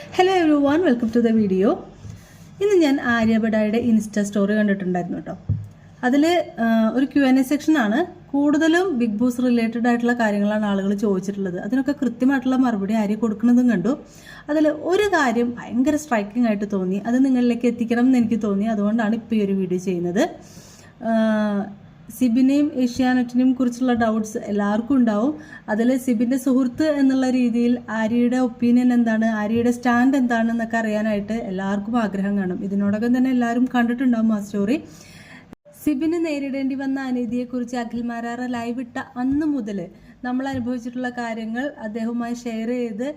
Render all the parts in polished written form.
Hello everyone, welcome to the video. ഇന്ന് ഞാൻ ആര്യബഡായുടെ insta story കണ്ടിട്ടുണ്ടായിരുന്നു കേട്ടോ. അതിൽ ഒരു Q&A സെക്ഷനാണ്. കൂടുതലും ബിഗ് ബോസ് റിലേറ്റഡ് ആയിട്ടുള്ള കാര്യങ്ങളാണ് ആളുകൾ ചോദിച്ചിട്ടുള്ളത്. അതിനൊക്കെ കൃത്യമായിട്ടുള്ള മറുപടി ആര്യ കൊടുക്കുന്നതും കണ്ടു. അതിൽ ഒരു കാര്യം ഭയങ്കര സ്ട്രൈക്കിംഗ് ആയിട്ട് തോന്നി, അത് നിങ്ങളിലേക്ക് എത്തിക്കണം എന്ന് എനിക്ക് തോന്നി. അതുകൊണ്ടാണ് ഇപ്പോൾ ഈ ഒരു വീഡിയോ ചെയ്യുന്നത്. സിബിനെയും ഏഷ്യാനെറ്റിനെയും കുറിച്ചുള്ള ഡൗട്ട്സ് എല്ലാവർക്കും ഉണ്ടാവും. അതിൽ സിബിൻ്റെ സുഹൃത്ത് എന്നുള്ള രീതിയിൽ ആര്യയുടെ ഒപ്പീനിയൻ എന്താണ്, ആര്യയുടെ സ്റ്റാൻഡ് എന്താണെന്നൊക്കെ അറിയാനായിട്ട് എല്ലാവർക്കും ആഗ്രഹം കാണും. ഇതിനോടകം തന്നെ എല്ലാവരും കണ്ടിട്ടുണ്ടാവും ആ സ്റ്റോറി. സിബിന് നേരിടേണ്ടി വന്ന അനീതിയെക്കുറിച്ച് അഖിൽ മാരാർ ലൈവ് ഇട്ട അന്ന് മുതൽ നമ്മൾ അനുഭവിച്ചിട്ടുള്ള കാര്യങ്ങൾ അദ്ദേഹവുമായി ഷെയർ ചെയ്ത്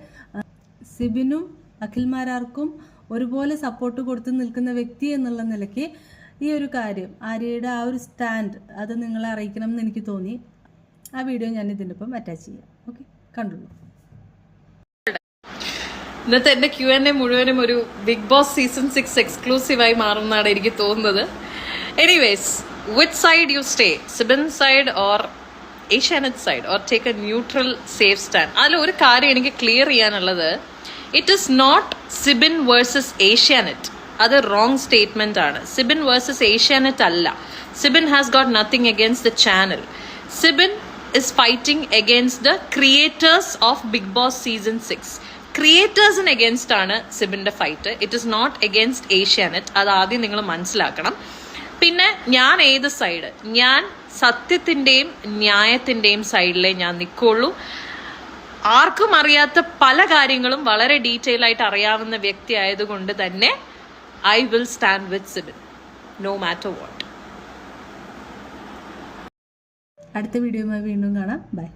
സിബിനും അഖിൽ മാരാർക്കും ഒരുപോലെ സപ്പോർട്ട് കൊടുത്ത് നിൽക്കുന്ന വ്യക്തി എന്നുള്ള നിലയ്ക്ക് ഈ ഒരു കാര്യം, ആര്യയുടെ ആ ഒരു സ്റ്റാൻഡ്, അത് നിങ്ങളെ അറിയിക്കണം എന്ന് എനിക്ക് തോന്നി. ആ വീഡിയോ ഞാൻ ഇതിൻ്റെ ഒപ്പം അറ്റാച്ച് ചെയ്യാം. ഓക്കെ, കണ്ടുള്ളൂ. ഇന്നത്തെ എൻ്റെ Q&A മുഴുവനും ഒരു ബിഗ് ബോസ് സീസൺ 6 എക്സ്ക്ലൂസീവായി മാറുമെന്നാണ് എനിക്ക് തോന്നുന്നത്. Anyways, which side you stay, Sibin side or Asianet side, or take a neutral safe stand? അതിൽ ഒരു കാര്യം എനിക്ക് ക്ലിയർ ചെയ്യാനുള്ളത്, it is not Sibin versus Asianet. അത് റോങ് സ്റ്റേറ്റ്മെന്റ് ആണ്. സിബിൻ വേഴ്സസ് ഏഷ്യാനെറ്റ് അല്ല. Sibin has got nothing against the channel. Sibin is fighting against the creators of Bigg Boss season 6. ക്രിയേറ്റേഴ്സിന് against ആണ് സിബിന്റെ fight. It is not against Asianet. അത് ആദ്യം നിങ്ങൾ മനസ്സിലാക്കണം. പിന്നെ ഞാൻ ഏത് സൈഡ്, ഞാൻ സത്യത്തിന്റെയും ന്യായത്തിന്റെയും സൈഡിലേ ഞാൻ നിൽക്കുള്ളൂ. ആർക്കും അറിയാത്ത പല കാര്യങ്ങളും വളരെ ഡീറ്റെയിൽ ആയിട്ട് അറിയാവുന്ന വ്യക്തി ആയതുകൊണ്ട് തന്നെ I will stand with Sibin, no matter what. അടുത്ത വീഡിയോയുമായി വീണ്ടും കാണാം. ബൈ.